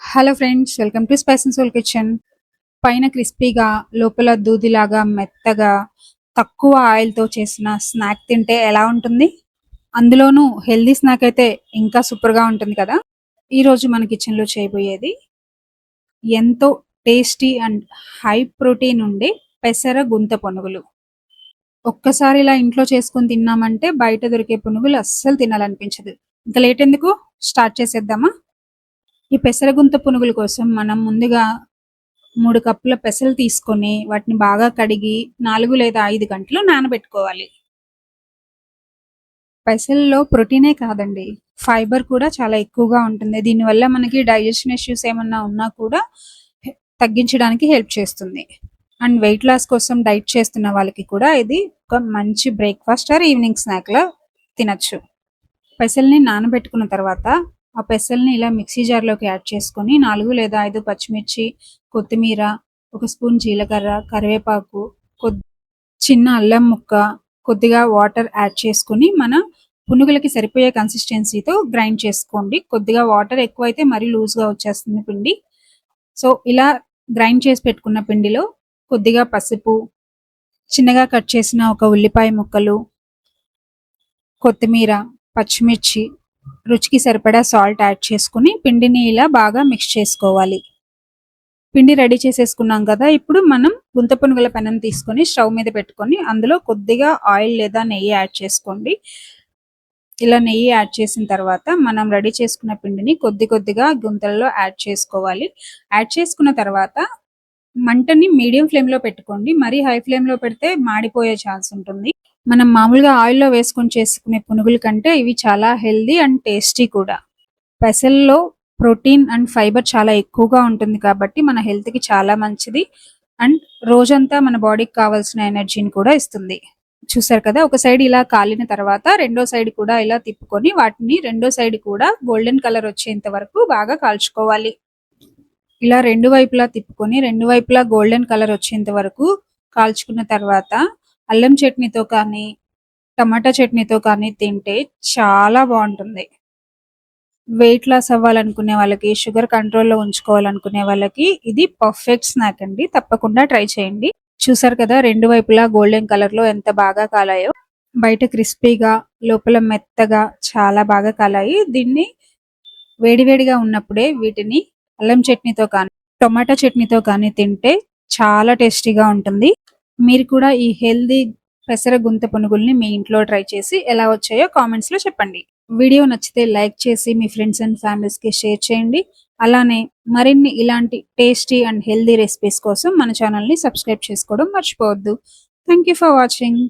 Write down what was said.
Hello friends, welcome to spice and soul kitchen. పైన క్రిస్పీగా, లోపల దూదిలాగా మెత్తగా, తక్కువ ఆయిల్తో చేసిన స్నాక్ తింటే ఎలా ఉంటుంది? అందులోనూ హెల్దీ స్నాక్ అయితే ఇంకా సూపర్గా ఉంటుంది కదా. ఈరోజు మన కిచెన్లో చేయబోయేది ఎంతో టేస్టీ అండ్ హై ప్రోటీన్ ఉండే పెసర గుంత పునుగులు. ఒక్కసారి ఇలా ఇంట్లో చేసుకొని తిన్నామంటే బయట దొరికే పునుగులు అస్సలు తినాలనిపించదు. ఇంకా లేట్ ఎందుకు, స్టార్ట్ చేసేద్దామా? ఈ పెసరగుంత పునుగుల కోసం మనం ముందుగా 3 కప్పుల పెసలు తీసుకొని వాటిని బాగా కడిగి 4 లేదా 5 గంటలు నానబెట్టుకోవాలి. పెసల్లో ప్రోటీనే కాదండి, ఫైబర్ కూడా చాలా ఎక్కువగా ఉంటుంది. దీనివల్ల మనకి డైజెషన్ ఇష్యూస్ ఏమన్నా ఉన్నా కూడా తగ్గించడానికి హెల్ప్ చేస్తుంది. అండ్ వెయిట్ లాస్ కోసం డైట్ చేస్తున్న వాళ్ళకి కూడా ఇది ఒక మంచి బ్రేక్ఫాస్ట్ ఆర్ ఈవినింగ్ స్నాక్‌లా తినొచ్చు. పెసల్ని నానబెట్టుకున్న తర్వాత ఆ పెసల్ని ఇలా మిక్సీ జార్‌లోకి యాడ్ చేసుకొని 4 లేదా 5 పచ్చిమిర్చి, కొత్తిమీర, ఒక స్పూన్ జీలకర్ర, కరివేపాకు, చిన్న అల్లం ముక్క, కొద్దిగా వాటర్ యాడ్ చేసుకొని మన పునుగులకి సరిపోయే కన్సిస్టెన్సీతో గ్రైండ్ చేసుకోండి. కొద్దిగా వాటర్ ఎక్కువైతే మరీ లూజ్‌గా వచ్చేస్తుంది పిండి. సో, ఇలా గ్రైండ్ చేసి పెట్టుకున్న పిండిలో కొద్దిగా పసుపు, చిన్నగా కట్ చేసిన ఒక ఉల్లిపాయ ముక్కలు, కొత్తిమీర, పచ్చిమిర్చి, రుచికి సరిపడా సాల్ట్ యాడ్ చేసుకుని పిండిని ఇలా బాగా మిక్స్ చేసుకోవాలి. పిండి రెడీ చేసేసుకున్నాం కదా. ఇప్పుడు మనం గుంత పునుగుల పెనం తీసుకొని స్టవ్ మీద పెట్టుకొని అందులో కొద్దిగా ఆయిల్ లేదా నెయ్యి యాడ్ చేసుకోండి. ఇలా నెయ్యి యాడ్ చేసిన తర్వాత మనం రెడీ చేసుకున్న పిండిని కొద్దిగా గుంతల్లో యాడ్ చేసుకోవాలి. యాడ్ చేసుకున్న తర్వాత మంటని మీడియం ఫ్లేమ్‌లో పెట్టుకోండి. మరీ హై ఫ్లేమ్‌లో పెడితే మాడిపోయే ఛాన్స్ ఉంటుంది. మనం మామూలుగా ఆయిల్‌లో వేసుకొని చేసుకునే పునుగుల కంటే ఇవి చాలా హెల్తీ అండ్ టేస్టీ కూడా. పెసల్లో ప్రోటీన్ అండ్ ఫైబర్ చాలా ఎక్కువగా ఉంటుంది కాబట్టి మన హెల్త్‌కి చాలా మంచిది. అండ్ రోజంతా మన బాడీకి కావాల్సిన ఎనర్జీని కూడా ఇస్తుంది. చూసారు కదా, ఒక సైడ్ ఇలా కాలిన తర్వాత రెండో సైడ్ కూడా ఇలా తిప్పుకొని వాటిని రెండో సైడ్ కూడా గోల్డెన్ కలర్ వచ్చేంత వరకు బాగా కాల్చుకోవాలి. ఇలా రెండు వైపులా తిప్పుకొని రెండు వైపులా గోల్డెన్ కలర్ వచ్చేంత వరకు కాల్చుకున్న తర్వాత అల్లం చట్నీతో కానీ, టమాటా చట్నీతో కానీ తింటే చాలా బాగుంటుంది. వెయిట్ లాస్ అవ్వాలనుకునే వాళ్ళకి, షుగర్ కంట్రోల్‌లో ఉంచుకోవాలనుకునే వాళ్ళకి ఇది పర్ఫెక్ట్ స్నాక్ అండి. తప్పకుండా ట్రై చేయండి. చూసారు కదా, రెండు వైపులా గోల్డెన్ కలర్‌లో ఎంత బాగా కాలాయో. బయట క్రిస్పీగా, లోపల మెత్తగా చాలా బాగా కాలాయి. దీన్ని వేడివేడిగా ఉన్నప్పుడే వీటిని అల్లం చట్నీతో కానీ, టొమాటో చట్నీతో కానీ తింటే చాలా టేస్టీగా ఉంటుంది. మీరు కూడా ఈ హెల్తీ పెసర గుంత పునుగుల్ని మీ ఇంట్లో ట్రై చేసి ఎలా వచ్చాయో కామెంట్స్‌లో చెప్పండి. వీడియో నచ్చితే లైక్ చేసి మీ ఫ్రెండ్స్ అండ్ ఫ్యామిలీస్‌కి షేర్ చేయండి. అలానే మరిన్ని ఇలాంటి టేస్టీ అండ్ హెల్తీ రెసిపీస్ కోసం మన ఛానల్‌ని సబ్స్క్రైబ్ చేసుకోవడం మర్చిపోవద్దు. Thank you for watching.